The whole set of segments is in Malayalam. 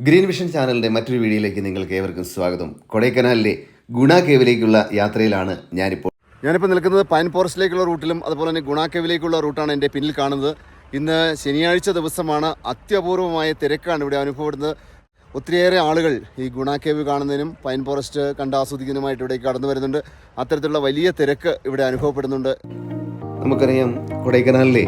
ഗ്രീൻ വിഷൻ ചാനലിൻ്റെ മറ്റൊരു വീഡിയോയിലേക്ക് നിങ്ങൾക്ക് ഏവർക്കും സ്വാഗതം. കൊടൈക്കനാലിലെ ഗുണ കേവിലേക്കുള്ള യാത്രയിലാണ് ഞാനിപ്പോൾ നിൽക്കുന്നത് പൈൻ ഫോറസ്റ്റിലേക്കുള്ള റൂട്ടിലും അതുപോലെ തന്നെ ഗുണ കേവിലേക്കുള്ള റൂട്ടാണ് എൻ്റെ പിന്നിൽ കാണുന്നത്. ഇന്ന് ശനിയാഴ്ച ദിവസമാണ്. അത്യപൂർവമായ തിരക്കാണ് ഇവിടെ അനുഭവപ്പെടുന്നത്. ഒത്തിരിയേറെ ആളുകൾ ഈ ഗുണ കേവ് കാണുന്നതിനും പൈൻ ഫോറസ്റ്റ് കണ്ട് ആസ്വദിക്കുന്നതിനുമായിട്ട് ഇവിടേക്ക് കടന്നു വരുന്നുണ്ട്. അത്തരത്തിലുള്ള വലിയ തിരക്ക് ഇവിടെ അനുഭവപ്പെടുന്നുണ്ട്. നമുക്കറിയാം, കൊടൈക്കനാലിലെ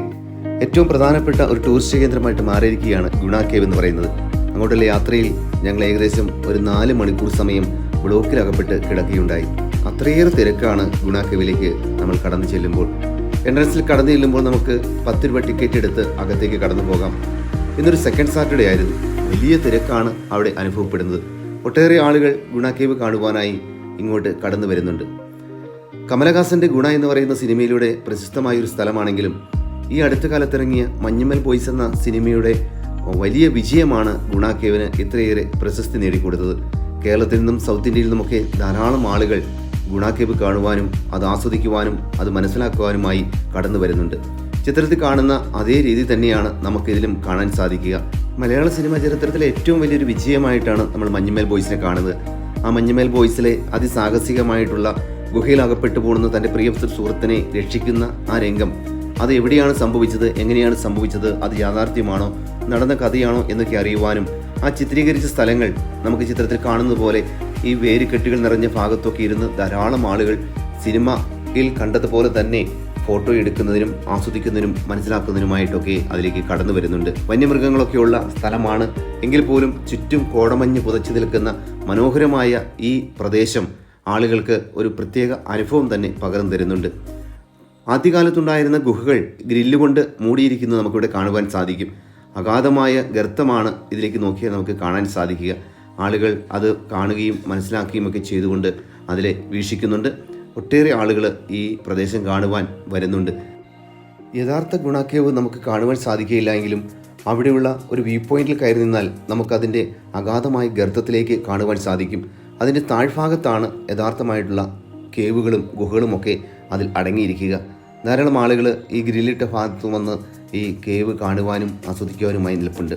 ഏറ്റവും പ്രധാനപ്പെട്ട ഒരു ടൂറിസ്റ്റ് കേന്ദ്രമായിട്ട് മാറിയിരിക്കുകയാണ് ഗുണ കേവ് എന്ന് പറയുന്നത്. അങ്ങോട്ടുള്ള യാത്രയിൽ ഞങ്ങൾ ഏകദേശം ഒരു 4 മണിക്കൂർ സമയം ബ്ലോക്കിലകപ്പെട്ട് കിടക്കുകയുണ്ടായി. അത്രയേറെ തിരക്കാണ് ഗുണ കേവിലേക്ക് നമ്മൾ കടന്നു ചെല്ലുമ്പോൾ. എൻട്രൻസിൽ കടന്നു ചെല്ലുമ്പോൾ നമുക്ക് 10 രൂപ ടിക്കറ്റ് എടുത്ത് അകത്തേക്ക് കടന്നു പോകാം. ഇന്നൊരു സെക്കൻഡ് സാറ്റർഡേ ആയിരുന്നു. വലിയ തിരക്കാണ് അവിടെ അനുഭവപ്പെടുന്നത്. ഒട്ടേറെ ആളുകൾ ഗുണ കേവ് കാണുവാനായി ഇങ്ങോട്ട് കടന്നു വരുന്നുണ്ട്. കമലഹാസന്റെ ഗുണ എന്ന് പറയുന്ന സിനിമയിലൂടെ പ്രശസ്തമായൊരു സ്ഥലമാണെങ്കിലും ഈ അടുത്ത കാലത്തിറങ്ങിയ മഞ്ഞുമൽ ബോയ്സ് എന്ന സിനിമയുടെ വലിയ വിജയമാണ് ഗുണ കേവിന് ഇത്രയേറെ പ്രശസ്തി നേടിക്കൊടുത്തത്. കേരളത്തിൽ നിന്നും സൗത്ത് ഇന്ത്യയിൽ നിന്നുമൊക്കെ ധാരാളം ആളുകൾ ഗുണ കേവ് കാണുവാനും അത് ആസ്വദിക്കുവാനും അത് മനസ്സിലാക്കുവാനുമായി കടന്നു വരുന്നുണ്ട്. ചിത്രത്തിൽ കാണുന്ന അതേ രീതി തന്നെയാണ് നമുക്കിതിലും കാണാൻ സാധിക്കുക. മലയാള സിനിമാ ചരിത്രത്തിലെ ഏറ്റവും വലിയൊരു വിജയമായിട്ടാണ് നമ്മൾ മഞ്ഞുമൽ ബോയ്സിനെ കാണുന്നത്. ആ മഞ്ഞുമൽ ബോയ്സിലെ അതിസാഹസികമായിട്ടുള്ള ഗുഹയിൽ അകപ്പെട്ടു പോകുന്ന തൻ്റെ പ്രിയ സുഹൃത്തിനെ രക്ഷിക്കുന്ന ആ രംഗം, അത് എവിടെയാണ് സംഭവിച്ചത്, എങ്ങനെയാണ് സംഭവിച്ചത്, അത് യാഥാർത്ഥ്യമാണോ, നടന്ന കഥയാണോ എന്നൊക്കെ അറിയുവാനും ആ ചിത്രീകരിച്ച സ്ഥലങ്ങൾ നമുക്ക് ചിത്രത്തിൽ കാണുന്നത് പോലെ ഈ വേരുകെട്ടുകൾ നിറഞ്ഞ ഭാഗത്തൊക്കെ ഇരുന്ന് ധാരാളം ആളുകൾ സിനിമയിൽ കണ്ടതുപോലെ തന്നെ ഫോട്ടോ എടുക്കുന്നതിനും ആസ്വദിക്കുന്നതിനും മനസ്സിലാക്കുന്നതിനുമായിട്ടൊക്കെ അതിലേക്ക് കടന്നു വരുന്നുണ്ട്. വന്യമൃഗങ്ങളൊക്കെയുള്ള സ്ഥലമാണ് എങ്കിൽ പോലും ചുറ്റും കോടമഞ്ഞ് പുതച്ചു നിൽക്കുന്ന മനോഹരമായ ഈ പ്രദേശം ആളുകൾക്ക് ഒരു പ്രത്യേക അനുഭവം തന്നെ പകർന്നു തരുന്നുണ്ട്. ആദ്യകാലത്തുണ്ടായിരുന്ന ഗുഹകൾ ഗ്രില്ലുകൊണ്ട് മൂടിയിരിക്കുന്നത് നമുക്കിവിടെ കാണുവാൻ സാധിക്കും. അഗാധമായ ഗർത്തമാണ് ഇതിലേക്ക് നോക്കിയാൽ നമുക്ക് കാണാൻ സാധിക്കുക. ആളുകൾ അത് കാണുകയും മനസ്സിലാക്കുകയും ഒക്കെ ചെയ്തുകൊണ്ട് അതിലെ വീക്ഷിക്കുന്നുണ്ട്. ഒട്ടേറെ ആളുകൾ ഈ പ്രദേശം കാണുവാൻ വരുന്നുണ്ട്. യഥാർത്ഥ ഗുണ കേവ് നമുക്ക് കാണുവാൻ സാധിക്കുകയില്ല എങ്കിലും അവിടെയുള്ള ഒരു വ്യൂ പോയിന്റിൽ കയറി നിന്നാൽ നമുക്കതിൻ്റെ അഗാധമായ ഗർത്തത്തിലേക്ക് കാണുവാൻ സാധിക്കും. അതിൻ്റെ താഴ്ഭാഗത്താണ് യഥാർത്ഥമായിട്ടുള്ള കേവുകളും ഗുഹകളുമൊക്കെ അതിൽ അടങ്ങിയിരിക്കുക. ധാരാളം ആളുകൾ ഈ ഗ്രില്ലിട്ട ഭാഗത്ത് വന്ന് ഈ കേവ് കാണുവാനും ആസ്വദിക്കുവാനുമായി നിൽപ്പുണ്ട്.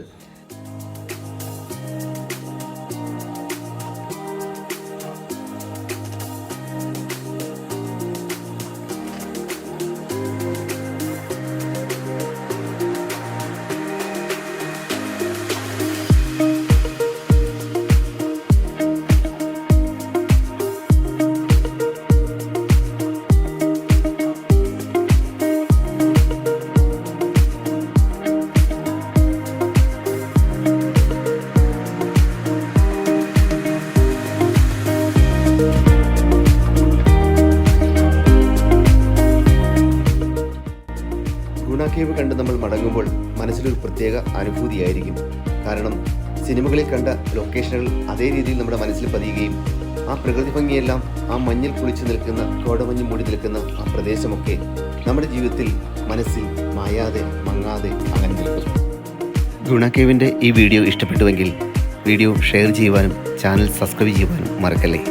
ഗുണ കേവ് കണ്ട് നമ്മൾ മടങ്ങുമ്പോൾ മനസ്സിലൊരു പ്രത്യേക അനുഭൂതിയായിരിക്കും. കാരണം സിനിമകളിൽ കണ്ട ലൊക്കേഷനുകൾ അതേ രീതിയിൽ നമ്മുടെ മനസ്സിൽ പതിയുകയും ആ പ്രകൃതി ഭംഗിയെല്ലാം, ആ മഞ്ഞിൽ കുളിച്ചു നിൽക്കുന്ന, കോടമഞ്ഞ് മൂടി നിൽക്കുന്ന ആ പ്രദേശമൊക്കെ നമ്മുടെ ജീവിതത്തിൽ മനസ്സിൽ മായാതെ മങ്ങാതെ അങ്ങനെ നിൽക്കും. ഗുണ കേവിൻ്റെ ഈ വീഡിയോ ഇഷ്ടപ്പെട്ടുവെങ്കിൽ വീഡിയോ ഷെയർ ചെയ്യുവാനും ചാനൽ സബ്സ്ക്രൈബ് ചെയ്യുവാനും മറക്കല്ലേ.